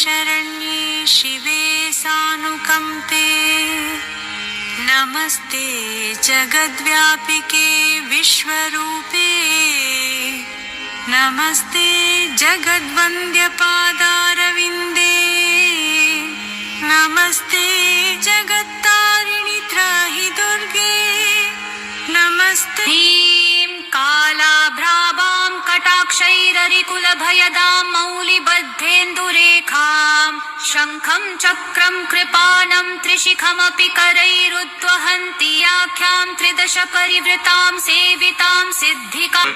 शरण्ये शिवे सानुकम्पे नमस्ते जगद्व्यापिके विश्वरूपे नमस्ते जगद्वन्द्यपादारविन्दे नमस्ते जगत्तारिणि त्राहि दुर्गे नमस्ते ह्रीं कालाभ्रावां कटाक्षैररिकुलभयदां मौलिबद्धेन्दुरेखां शङ्खं चक्रं कृपाणं त्रिशिखमपि करैरुद्वहन्ति आख्यां त्रिदश परिवृतां सेवितां सिद्धिकां